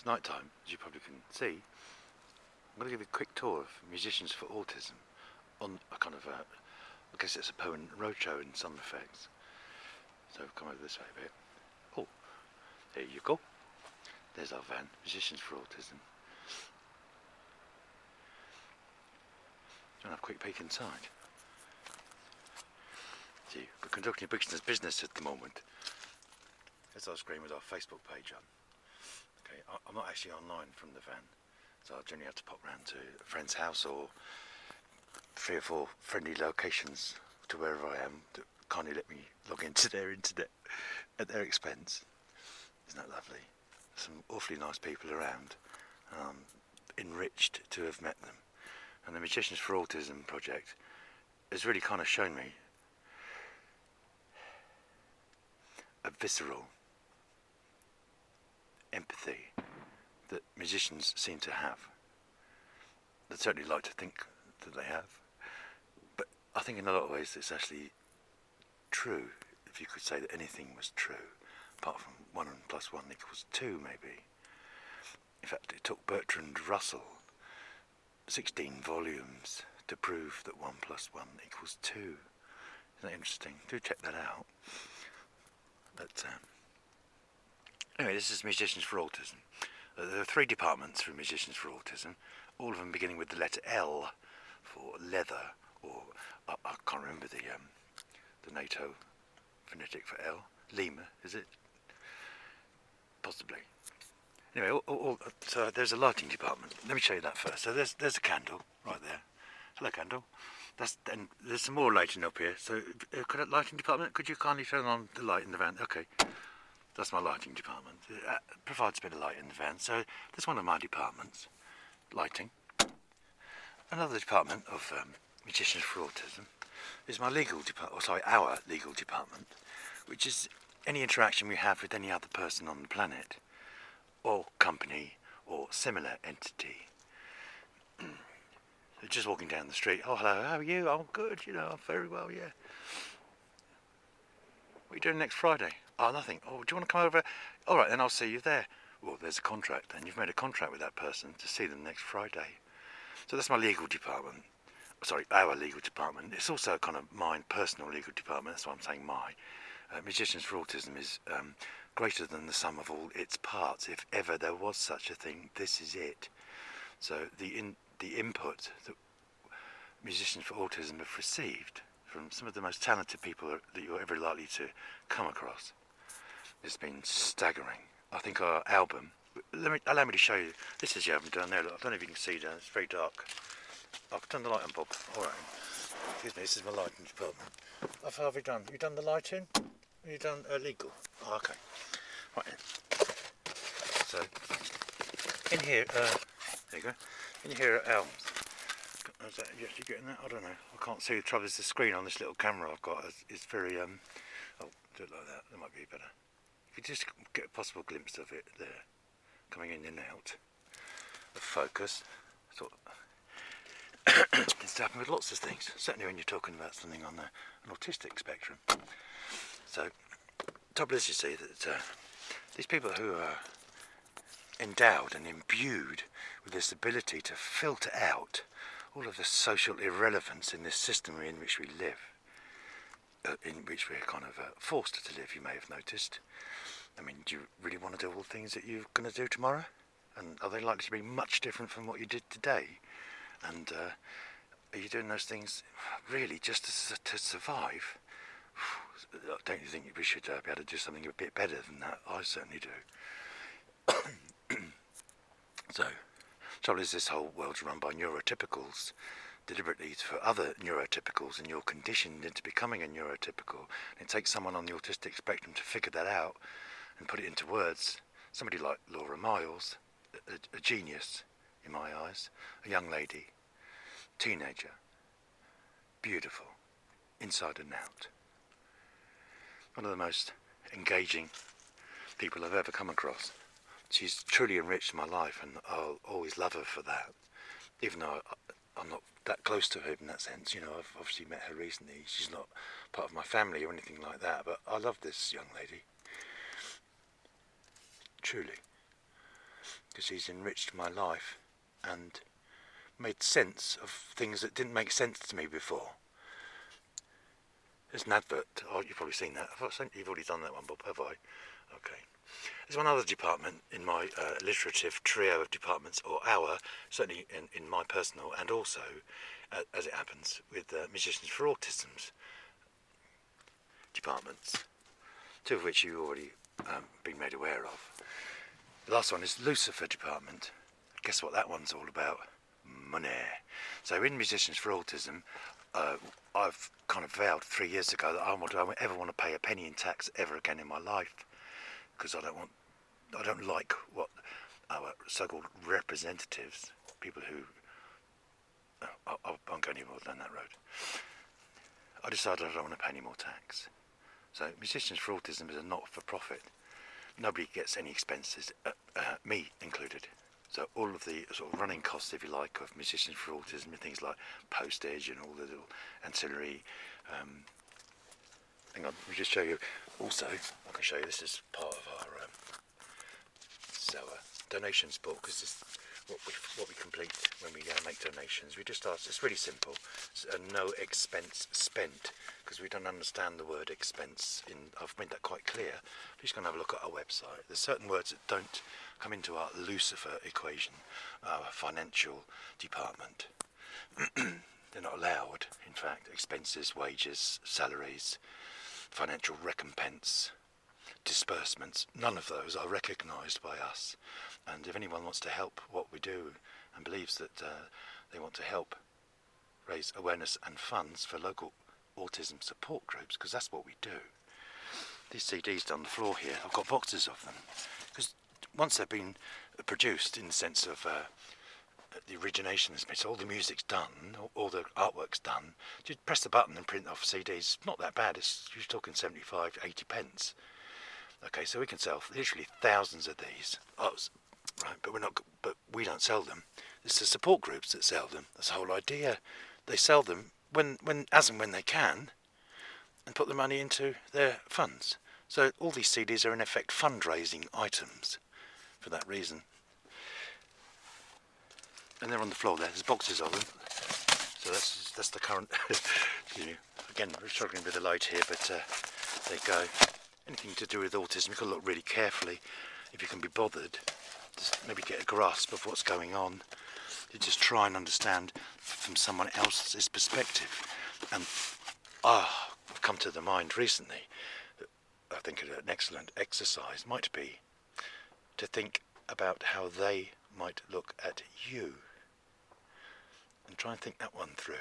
It's night time, as you probably can see. I'm going to give you a quick tour of Musicians for Autism on a kind of I guess it's a permanent roadshow in some effects. So come over this way a bit. Oh, there you go. There's our van, Musicians for Autism. Do you want to have a quick peek inside? See, we're conducting business at the moment. As I was screen with our Facebook page on. Okay, I'm not actually online from the van, so I generally have to pop round to a friend's house or 3 or 4 friendly locations to wherever I am that kindly let me log into their internet at their expense. Isn't that lovely? Some awfully nice people around. Enriched to have met them. And the Musicians for Autism project has really kind of shown me a visceral empathy that musicians seem to have. I'd certainly like to think that they have. But I think in a lot of ways it's actually true, if you could say that anything was true, apart from 1 + 1 = 2 maybe. In fact, it took Bertrand Russell 16 volumes to prove that 1 + 1 = 2. Isn't that interesting? Do check that out. But anyway, this is Musicians for Autism. There are 3 departments for Musicians for Autism, all of them beginning with the letter L for leather, or I can't remember the NATO phonetic for L. Lima, is it? Possibly. Anyway, so there's a lighting department. Let me show you that first. So there's a candle right there. Hello, candle. And there's some more lighting up here. So, lighting department, could you kindly turn on the light in the van? Okay, that's my lighting department. It provides a bit of light in the van. So that's one of my departments, lighting. Another department of Musicians for Autism is my legal department. Our legal department, which is any interaction we have with any other person on the planet, or company, or similar entity. Just walking down the street. Oh, hello, how are you? Oh, good, I'm very well, yeah. What are you doing next Friday? Oh, nothing. Oh, do you want to come over? All right, then I'll see you there. Well, there's a contract, then. You've made a contract with that person to see them next Friday. So that's my legal department. Sorry, our legal department. It's also kind of my personal legal department. That's why I'm saying my. Musicians for Autism is greater than the sum of all its parts. If ever there was such a thing, this is it. So the input that Musicians for Autism have received from some of the most talented people that you're ever likely to come across has been staggering. I think our album, allow me to show you, this is the album down there. Look, I don't know if you can see down, it's very dark. I've done the light on, Bob. Alright, excuse me, this is my lighting department. How have you done? You done the lighting? Have you done legal? Oh, okay. Right then. So, in here, there you go. In here are albums. Is that you actually getting that? I don't know. I can't see. The trouble is the screen on this little camera I've got is very oh, do it like that. That might be better. You could just get a possible glimpse of it there, coming in and out of focus. Sort of. It's happened with lots of things. Certainly when you're talking about something on an autistic spectrum. So, the trouble is, you see that these people who are endowed and imbued with this ability to filter out all of the social irrelevance in this system in which we live, in which we're kind of forced to live, you may have noticed. I mean, do you really want to do all the things that you're going to do tomorrow? And are they likely to be much different from what you did today? And are you doing those things really just to survive? Don't you think we should be able to do something a bit better than that? I certainly do. So, the trouble is this whole world's run by neurotypicals, deliberately for other neurotypicals, and you're conditioned into becoming a neurotypical. It takes someone on the autistic spectrum to figure that out and put it into words. Somebody like Laura Miles, a genius in my eyes, a young lady, teenager, beautiful, inside and out. One of the most engaging people I've ever come across. She's truly enriched my life, and I'll always love her for that, even though I'm not that close to her in that sense. I've obviously met her recently. She's not part of my family or anything like that, but I love this young lady. Truly. because she's enriched my life and made sense of things that didn't make sense to me before. There's an advert. Oh, you've probably seen that. You've already done that one, Bob, have I? Okay. There's one other department in my alliterative trio of departments, or our, certainly in my personal, and also, as it happens, with Musicians for Autism's departments, two of which you've already been made aware of. The last one is Lucifer department. Guess what that one's all about? Money. So in Musicians for Autism, I've kind of vowed 3 years ago that I don't ever want to pay a penny in tax ever again in my life, because I don't like what our so-called representatives, people who, I won't go any more down that road. I decided I don't want to pay any more tax. So Musicians for Autism is a not-for-profit. Nobody gets any expenses, me included. So all of the sort of running costs, if you like, of Musicians for Autism, and things like postage and all the little ancillary. Hang on, let me just show you. Also, I can show you, this is part of our donations book, because this is what we complete when we make donations. We just ask, it's really simple, it's a no expense spent, because we don't understand the word expense. I've made that quite clear. Please go and have a look at our website. There's certain words that don't come into our Lucifer equation, our financial department. They're not allowed, in fact. Expenses, wages, salaries, financial recompense, disbursements, none of those are recognised by us. And if anyone wants to help what we do and believes that they want to help raise awareness and funds for local autism support groups, because that's what we do. These CDs down the floor here, I've got boxes of them, because once they've been produced, in the sense of the origination has been, so all the music's done, all the artwork's done, you press the button and print off CDs. Not that bad. You're talking 75, 80 pence. Okay, so we can sell literally thousands of these. Right, but we don't sell them. It's the support groups that sell them. That's the whole idea. They sell them as and when they can, and put the money into their funds. So all these CDs are in effect fundraising items for that reason. And they're on the floor there. There's boxes of them. So that's the current. Again, we're struggling with the light here, but there you go. Anything to do with autism, you've got to look really carefully if you can be bothered. Just maybe get a grasp of what's going on. You just try and understand from someone else's perspective. And I've come to the mind recently that I think an excellent exercise might be to think about how they might look at you, and try and think that one through.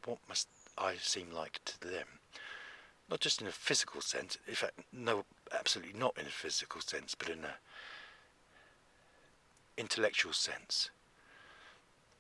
What must I seem like to them? Not just in a physical sense, in fact, no, absolutely not in a physical sense, but in an intellectual sense,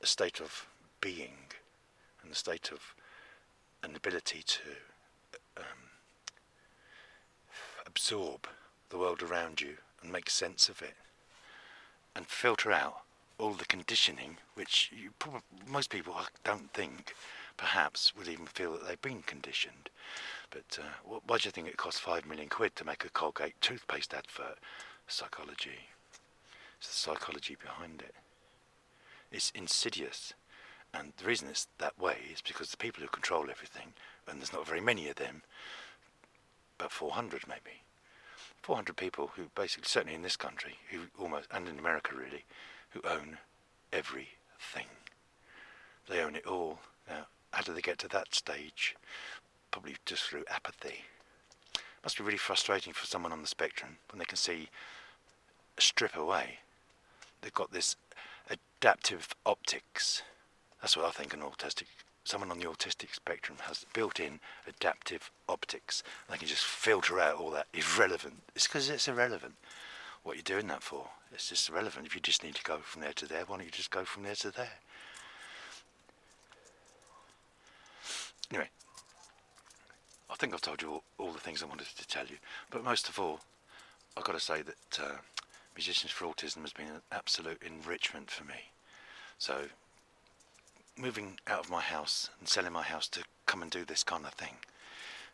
a state of being, and a state of an ability to absorb the world around you and make sense of it, and filter out all the conditioning, which most people, I don't think, perhaps would even feel that they've been conditioned. But why do you think it costs £5 million to make a Colgate toothpaste advert? Psychology. It's the psychology behind it. It's insidious. And the reason it's that way is because the people who control everything, and there's not very many of them, about 400 maybe. 400 people who basically, certainly in this country, who almost, and in America really, who own everything. They own it all. Now, how do they get to that stage? Probably just through apathy. Must be really frustrating for someone on the spectrum when they can see a strip away. They've got this adaptive optics. That's what I think someone on the autistic spectrum has built-in adaptive optics. They can just filter out all that irrelevant. It's because it's irrelevant. What are you doing that for? It's just irrelevant. If you just need to go from there to there, why don't you just go from there to there? Anyway, I think I've told you all the things I wanted to tell you, but most of all, I've got to say that Musicians for Autism has been an absolute enrichment for me. So, moving out of my house and selling my house to come and do this kind of thing,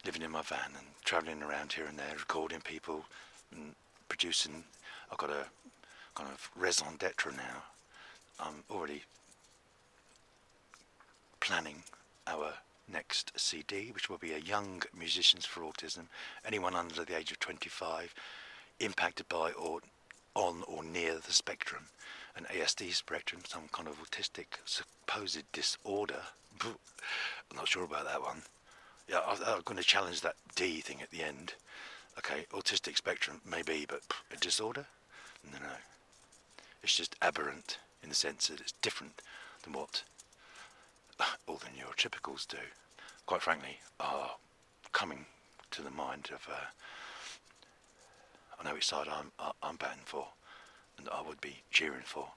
living in my van and travelling around here and there, recording people and producing. I've got a kind of raison d'etre now. I'm already planning our next CD, which will be a Young Musicians for Autism. Anyone under the age of 25 impacted by or on or near the spectrum, an ASD spectrum, some kind of autistic supposed disorder. I'm not sure about that one. Yeah, I'm going to challenge that D thing at the end. Okay, autistic spectrum, maybe, but a disorder? No. It's just aberrant in the sense that it's different than what all the neurotypicals do. Quite frankly, are coming to the mind of, I know which side I'm batting for, and I would be cheering for.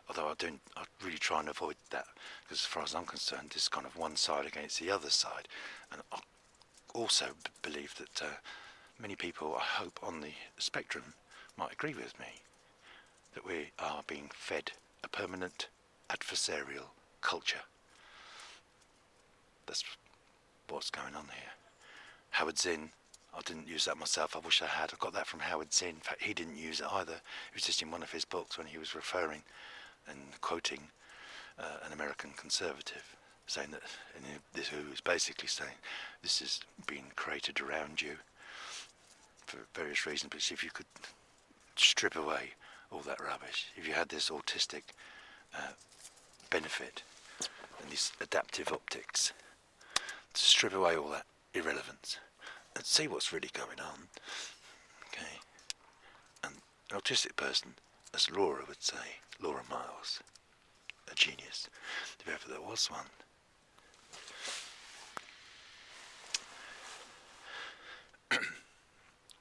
Although I really try and avoid that, because as far as I'm concerned, this is kind of one side against the other side. And I also believe that many people, I hope, on the spectrum might agree with me, that we are being fed a permanent adversarial culture. That's what's going on here. Howard Zinn, I didn't use that myself, I wish I had. I got that from Howard Zinn. In fact, he didn't use it either. It was just in one of his books when he was referring and quoting an American conservative, saying that, who was basically saying, this is being created around you for various reasons, but if you could strip away all that rubbish, if you had this autistic benefit and these adaptive optics, to strip away all that irrelevance and see what's really going on. Okay, and an autistic person, as Laura would say, Laura Miles, a genius, if ever there was one.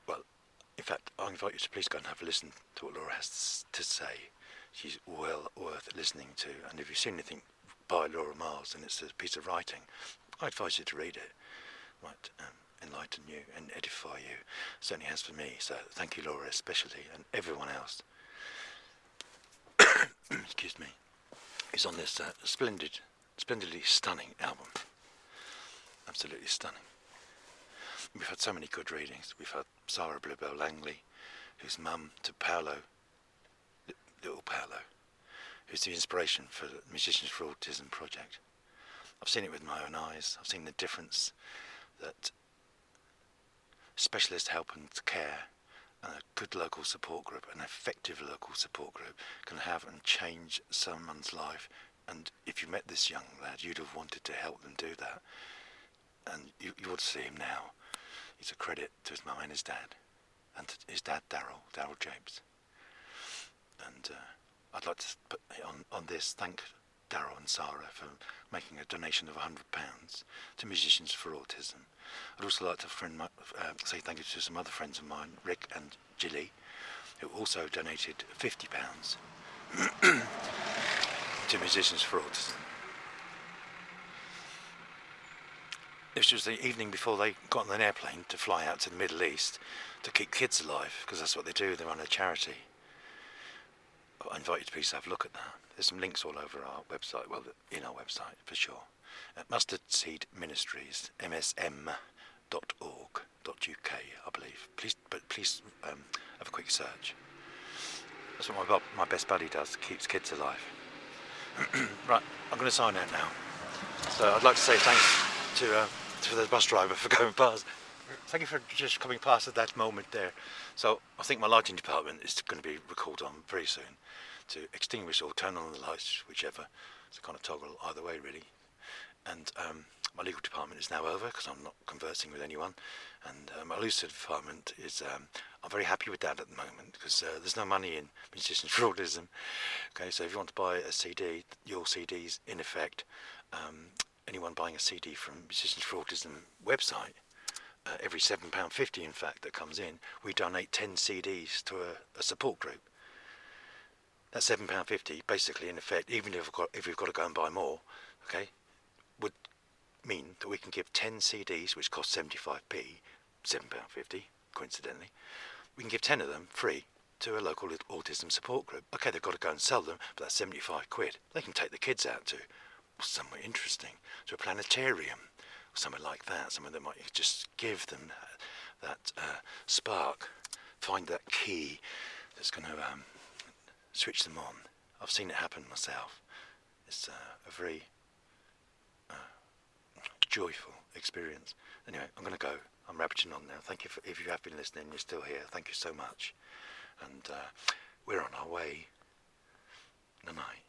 Well, in fact, I invite you to please go and have a listen to what Laura has to say. She's well worth listening to, and if you've seen anything by Laura Miles and it's a piece of writing, I advise you to read it. It might enlighten you and edify you. Certainly has for me, so thank you, Laura, especially, and everyone else. Excuse me. Is on this splendidly stunning album. Absolutely stunning. We've had so many good readings. We've had Sarah Bluebell Langley, who's mum to Paolo, little Paolo, who's the inspiration for the Musicians for Autism project. I've seen it with my own eyes. I've seen the difference that specialist help and care and a good local support group, an effective local support group, can have and change someone's life. And if you met this young lad, you'd have wanted to help them do that. And you ought to see him now. He's a credit to his mum and his dad, and to his dad, Daryl James. And I'd like to put on this, thank Daryl and Sarah for making a donation of £100 to Musicians for Autism. I'd also like to say thank you to some other friends of mine, Rick and Gilly, who also donated £50 to Musicians for Autism. This was the evening before they got on an airplane to fly out to the Middle East to keep kids alive, because that's what they do. They run a charity. I invite you to please have a look at that. There's some links all over our website, well, in our website for sure. Mustard Seed Ministries, msm.org.uk, I believe. Please have a quick search. That's what my best buddy does, keeps kids alive. Right, I'm going to sign out now. So I'd like to say thanks to the bus driver for going past. Thank you for just coming past at that moment there. So I think my lighting department is going to be recalled on very soon to extinguish or turn on the lights, whichever. It's a kind of toggle either way, really. And my legal department is now over because I'm not conversing with anyone. And my lucid department is, I'm very happy with that at the moment because there's no money in Musicians for Autism. Okay, so if you want to buy a CD, your CD's in effect. Anyone buying a CD from Musicians for Autism website, every £7.50 in fact that comes in, we donate 10 CDs to a support group. That's £7.50 basically in effect, even if we've got to go and buy more, okay, would mean that we can give 10 CDs, which cost 75p, £7.50 coincidentally, we can give 10 of them free to a local autism support group. Okay, they've got to go and sell them, but that's 75 quid. They can take the kids out to somewhere interesting, to a planetarium, or somewhere like that, somewhere that might just give them that spark, find that key that's going to switch them on. I've seen it happen myself. It's a very joyful experience. Anyway, I'm going to go. I'm rabbiting on now. Thank you if you have been listening, you're still here. Thank you so much. And we're on our way. Good night.